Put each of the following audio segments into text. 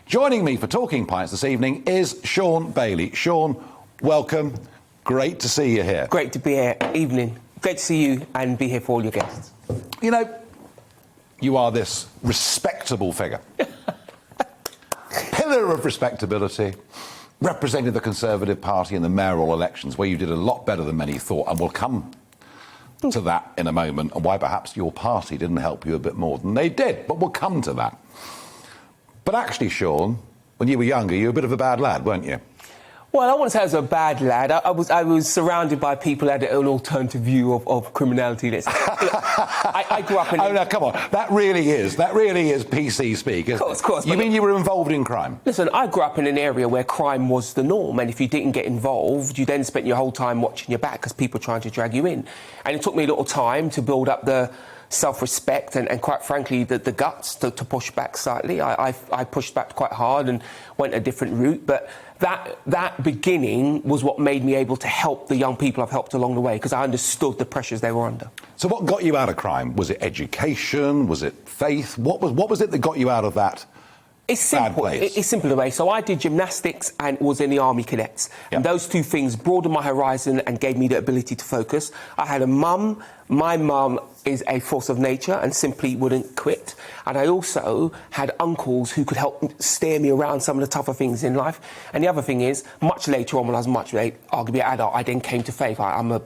Joining me for Talking Pints this evening is Shaun Bailey. Shaun, welcome. Great to see you here. Great to be here. Evening. Great to see you and be here for all your guests. You know, you are this respectable figure. Pillar of respectability, representing the Conservative Party in the mayoral elections, where you did a lot better than many thought, and we'll come to that in a moment, and why perhaps your party didn't help you a bit more than they did, but we'll come to that. But actually, Shaun, when you were younger, you were a bit of a bad lad, weren't you? Well, I wouldn't say I was a bad lad. I was surrounded by people who had an alternative view of criminality. I grew up in... Oh, no, come on. That really is PC speak, isn't it? Of course. You mean you were involved in crime? Listen, I grew up in an area where crime was the norm, and if you didn't get involved, you then spent your whole time watching your back because people were trying to drag you in. And it took me a little time to build up the self-respect and quite frankly, the guts to push back slightly. I pushed back quite hard and went a different route, but that beginning was what made me able to help the young people I've helped along the way, because I understood the pressures they were under. So what got you out of crime? Was it education? Was it faith? What was it that got you out of that? It's simple. It's simple in a way. So I did gymnastics and was in the Army Cadets. Yep. And those two things broadened my horizon and gave me the ability to focus. I had a mum. My mum is a force of nature and simply wouldn't quit. And I also had uncles who could help steer me around some of the tougher things in life. And the other thing is, much later on, when I was arguably an adult, I then came to faith. I'm a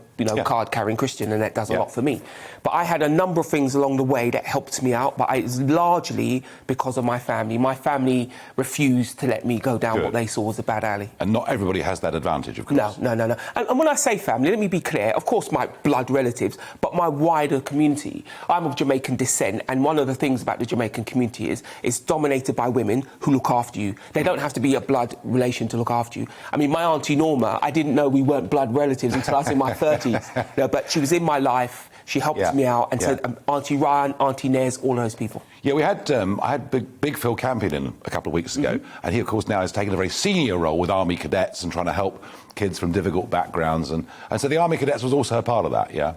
card-carrying Christian, and that does a lot for me. But I had a number of things along the way that helped me out, but it was largely because of my family. My family refused to let me go down what they saw as a bad alley. And not everybody has that advantage, of course. No. And when I say family, let me be clear, of course my blood relatives, but my wider community. I'm of Jamaican descent, and one of the things about the Jamaican community is it's dominated by women who look after you. They don't have to be a blood relation to look after you. I mean, my Auntie Norma, I didn't know we weren't blood relatives until I was in my 30s. But she was in my life. She helped me out, and so Auntie Ryan, Auntie Nez, all those people. Yeah, we had I had Big Phil Campion in a couple of weeks ago, and he, of course, now has taken a very senior role with Army Cadets and trying to help kids from difficult backgrounds, and so the Army Cadets was also a part of that, yeah?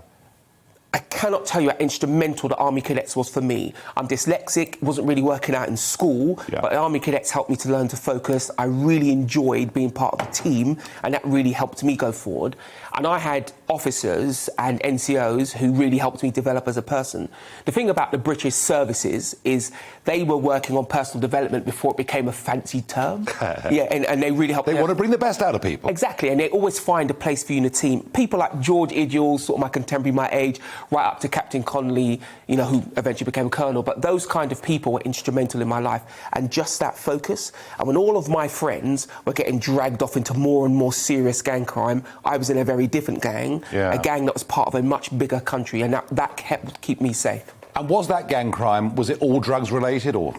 I cannot tell you how instrumental the Army Cadets was for me. I'm dyslexic, wasn't really working out in school, but the Army Cadets helped me to learn to focus. I really enjoyed being part of the team, and that really helped me go forward. And I had officers and NCOs who really helped me develop as a person. The thing about the British services is they were working on personal development before it became a fancy term. And they really helped. They want to bring the best out of people. Exactly, and they always find a place for you in a team. People like George Idgels, sort of my contemporary, my age, right up to Captain Connolly, who eventually became Colonel. But those kind of people were instrumental in my life, and just that focus. And when all of my friends were getting dragged off into more and more serious gang crime, I was in a very different gang, a gang that was part of a much bigger country, and that helped keep me safe. And was that gang crime, was it all drugs related, or...?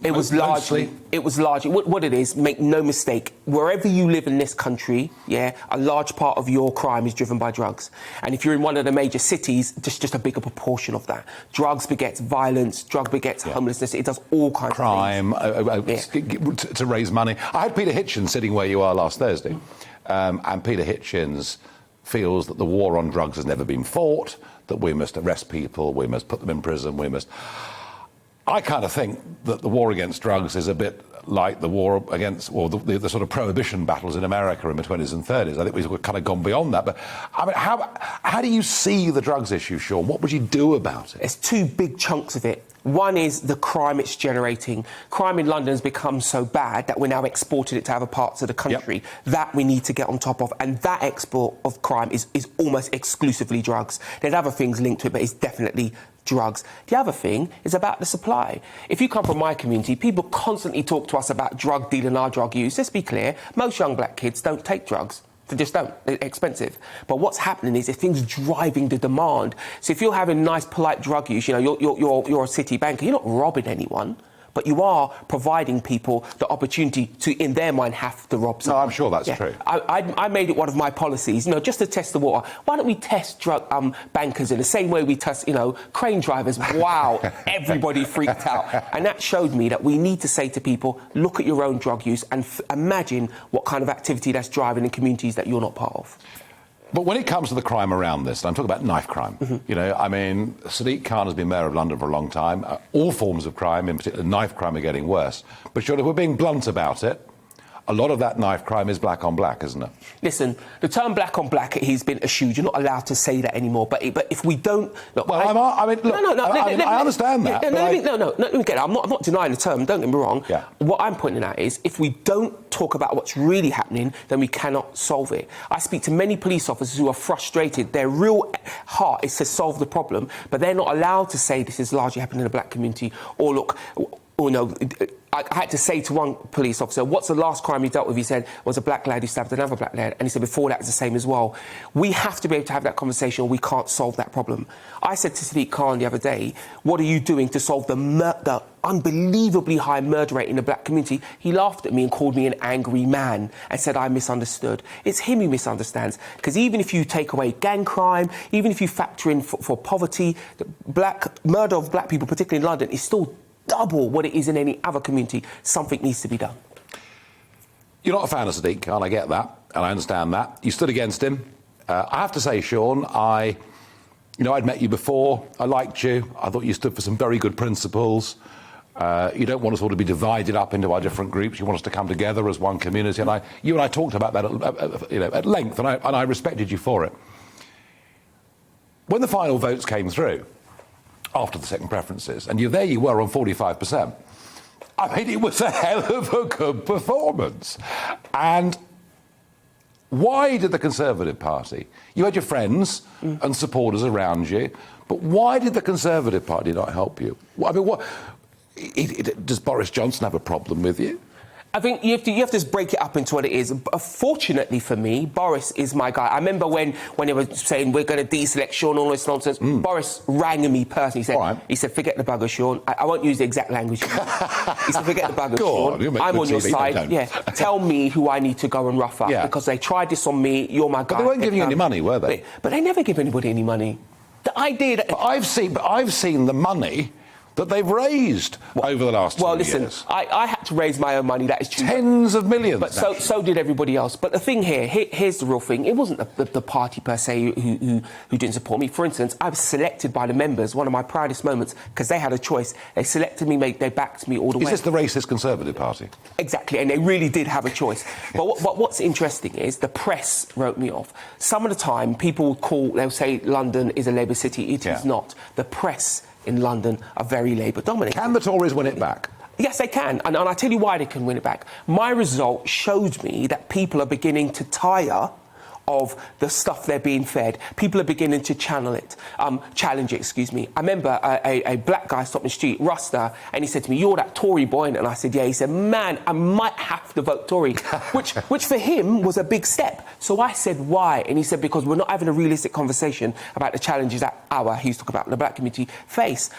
It was largely. What it is, make no mistake, wherever you live in this country, a large part of your crime is driven by drugs. And if you're in one of the major cities, just a bigger proportion of that. Drugs begets violence, drug begets homelessness, it does all kinds of things. To raise money. I had Peter Hitchens sitting where you are last Thursday, and Peter Hitchens feels that the war on drugs has never been fought, that we must arrest people, we must put them in prison, we must... I kind of think that the war against drugs is a bit like the war against, or the sort of prohibition battles in America in the 20s and 30s. I think we've kind of gone beyond that. But I mean, how do you see the drugs issue, Shaun? What would you do about it? There's two big chunks of it. One is the crime it's generating. Crime in London has become so bad that we're now exporting it to other parts of the country. That we need to get on top of. And that export of crime is almost exclusively drugs. There's other things linked to it, but it's definitely drugs. The other thing is about the supply. If you come from my community, people constantly talk to us about drug dealing, our drug use. Let's be clear, most young black kids don't take drugs. They just don't. They're expensive. But what's happening is things driving the demand. So if you're having nice, polite drug use, you're a city banker, you're not robbing anyone, but you are providing people the opportunity to, in their mind, have to rob someone. No, I'm sure that's true. I made it one of my policies, just to test the water. Why don't we test drug bankers in the same way we test, crane drivers? Wow, everybody freaked out. And that showed me that we need to say to people, look at your own drug use and imagine what kind of activity that's driving in communities that you're not part of. But when it comes to the crime around this, and I'm talking about knife crime, you know, I mean, Sadiq Khan has been mayor of London for a long time. All forms of crime, in particular knife crime, are getting worse. But sure, if we're being blunt about it, a lot of that knife crime is black on black, isn't it? Listen, the term black on black, he's been eschewed. You're not allowed to say that anymore. But if we don't... Look, well, I understand that. Let me get it. I'm not denying the term, don't get me wrong. Yeah. What I'm pointing out is, if we don't talk about what's really happening, then we cannot solve it. I speak to many police officers who are frustrated. Their real heart is to solve the problem, but they're not allowed to say this is largely happening in the black community, or look... Oh, no, I had to say to one police officer, what's the last crime you dealt with? He said, was a black lad who stabbed another black lad. And he said, before that, it was the same as well. We have to be able to have that conversation, or we can't solve that problem. I said to Sadiq Khan the other day, what are you doing to solve the unbelievably high murder rate in the black community? He laughed at me and called me an angry man and said I misunderstood. It's him who misunderstands. Because even if you take away gang crime, even if you factor in for poverty, the murder of black people, particularly in London, is still double what it is in any other community. Something needs to be done. You're not a fan of Sadiq Khan, I get that, and I understand that. You stood against him. I have to say, Shaun, I'd met you before. I liked you. I thought you stood for some very good principles. You don't want us all to be divided up into our different groups. You want us to come together as one community. And you and I talked about that at length, and I respected you for it. When the final votes came through, after the second preferences, and you were on 45%. I mean, it was a hell of a good performance. And why did the Conservative Party... You had your friends and supporters around you, but why did the Conservative Party not help you? I mean, does Boris Johnson have a problem with you? I think you have to just break it up into what it is. Fortunately for me, Boris is my guy. I remember when they were saying we're going to deselect Shaun, all this nonsense, Boris rang me personally. He said, forget the bugger, Shaun. I won't use the exact language. He said, forget the bugger, Shaun. I'm on your side. Yeah. Tell me who I need to go and rough up, because they tried this on me. You're my guy. But they weren't giving you any money, were they? But they never give anybody any money. The idea that... But I've seen the money that they've raised over the last 2 years. Well, listen, I had to raise my own money, that is true. Tens of millions. But so did everybody else. But the thing here's the real thing. It wasn't the party per se who didn't support me. For instance, I was selected by the members, one of my proudest moments, because they had a choice. They selected me, they backed me all the way. Is this the racist Conservative Party? Exactly, and they really did have a choice. But what's interesting is the press wrote me off. Some of the time, they'll say London is a Labour city. It is not. The press in London are very Labour dominated. Can the Tories win it back? Yes, they can, and I'll tell you why they can win it back. My result showed me that people are beginning to tire of the stuff they're being fed. People are beginning to challenge it. I remember a black guy stopped in the street, Rasta, and he said to me, "You're that Tory boy," and I said, "Yeah." He said, "Man, I might have to vote Tory," which for him was a big step. So I said, "Why?" And he said, "Because we're not having a realistic conversation about the challenges that he's talking about, the black community face."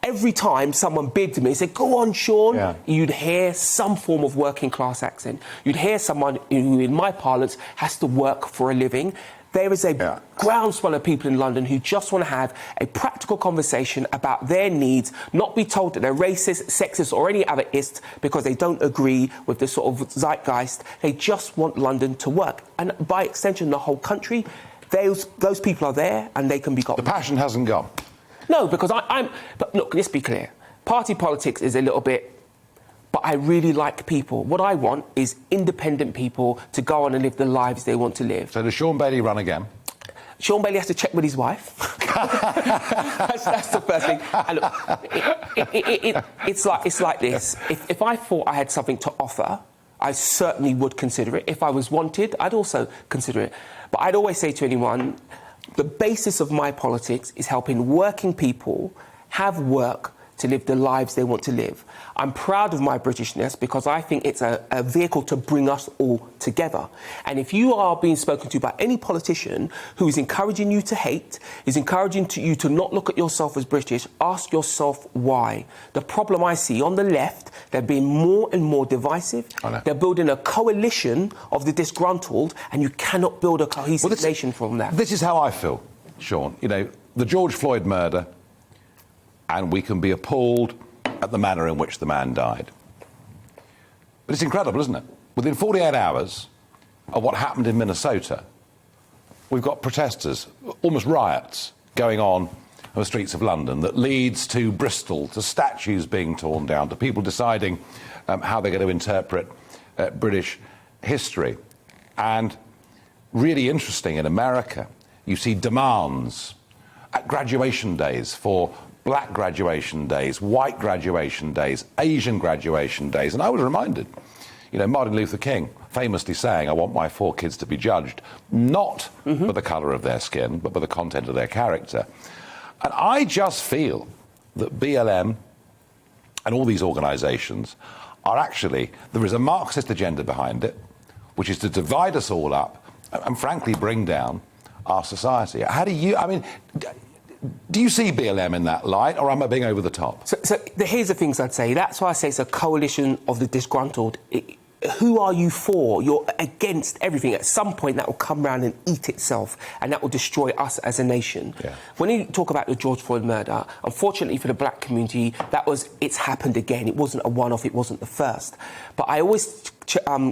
Every time someone bigged me and said, "Go on, Shaun," you'd hear some form of working class accent. You'd hear someone who, in my parlance, has to work for a living. There is a groundswell of people in London who just want to have a practical conversation about their needs, not be told that they're racist, sexist or any other ist because they don't agree with the sort of zeitgeist. They just want London to work. And by extension, the whole country, those people are there and they can be got. The passion hasn't gone. No, because but look, let's be clear. Party politics is a little bit... But I really like people. What I want is independent people to go on and live the lives they want to live. So does Shaun Bailey run again? Shaun Bailey has to check with his wife. that's the first thing. And look, it's like this. If I thought I had something to offer, I certainly would consider it. If I was wanted, I'd also consider it. But I'd always say to anyone, the basis of my politics is helping working people have work to live the lives they want to live. I'm proud of my Britishness because I think it's a vehicle to bring us all together. And if you are being spoken to by any politician who is encouraging you to hate, is encouraging you to not look at yourself as British, ask yourself why. The problem I see on the left, they're being more and more divisive. They're building a coalition of the disgruntled, and you cannot build a cohesive nation from that. This is how I feel, Shaun. You know, the George Floyd murder, and we can be appalled at the manner in which the man died. But it's incredible, isn't it? Within 48 hours of what happened in Minnesota, we've got protesters, almost riots, going on the streets of London that leads to Bristol, to statues being torn down, to people deciding how they're going to interpret British history. And really interesting, in America, you see demands at graduation days for black graduation days, white graduation days, Asian graduation days. And I was reminded, you know, Martin Luther King famously saying, I want my 4 kids to be judged not by the colour of their skin, but by the content of their character. And I just feel that BLM and all these organisations are actually, there is a Marxist agenda behind it, which is to divide us all up and frankly bring down our society. How do you, I mean, do you see BLM in that light, or am I being over the top? So here's the things I'd say. That's why I say it's a coalition of the disgruntled. Who are you for? You're against everything. At some point, that will come round and eat itself, and that will destroy us as a nation. Yeah. When you talk about the George Floyd murder, unfortunately for the black community, it's happened again. It wasn't a one-off. It wasn't the first. But I always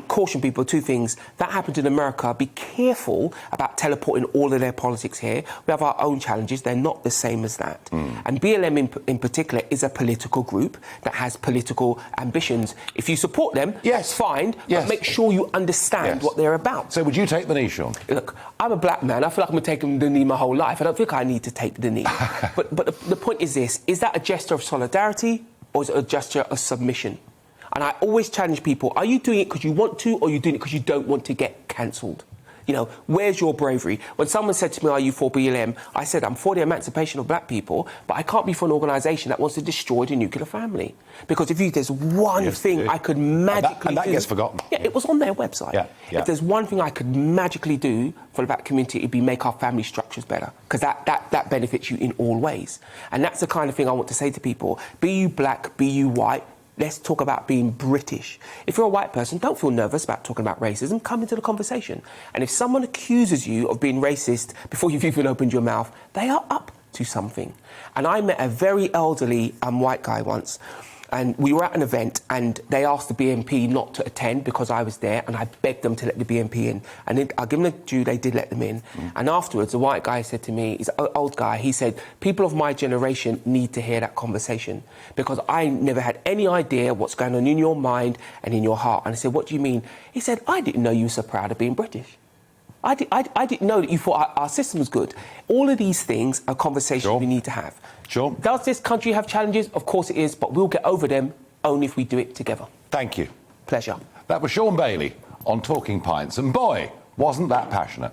caution people 2 things. That happened in America. Be careful about teleporting all of their politics here. We have our own challenges. They're not the same as that. And BLM in particular is a political group that has political ambitions. If you support them, yes, fine, but make sure you understand what they're about. So would you take the knee, Shaun? Look, I'm a black man. I feel like I'm taking the knee my whole life. I don't think I need to take the knee. but the point is this. Is that a gesture of solidarity, or is it a gesture of submission? And I always challenge people, are you doing it because you want to, or are you doing it because you don't want to get cancelled? You know, where's your bravery? When someone said to me, are you for BLM? I said, I'm for the emancipation of black people, but I can't be for an organisation that wants to destroy the nuclear family. Because there's one thing I could magically and that gets forgotten. Yeah, it was on their website. If there's one thing I could magically do for the black community, it'd be make our family structures better. Because that benefits you in all ways. And that's the kind of thing I want to say to people. Be you black, be you white, let's talk about being British. If you're a white person, don't feel nervous about talking about racism. Come into the conversation. And if someone accuses you of being racist before you've even opened your mouth, they are up to something. And I met a very elderly white guy once, and we were at an event, and they asked the BNP not to attend because I was there, and I begged them to let the BNP in. And then, I'll give them the due, they did let them in. And afterwards, the white guy said to me, he's an old guy, he said, people of my generation need to hear that conversation because I never had any idea what's going on in your mind and in your heart. And I said, what do you mean? He said, I didn't know you were so proud of being British. I didn't know that you thought our system was good. All of these things are conversations we need to have. Sure. Does this country have challenges? Of course it is, but we'll get over them only if we do it together. Thank you. Pleasure. That was Shaun Bailey on Talking Pints, and boy, wasn't that passionate.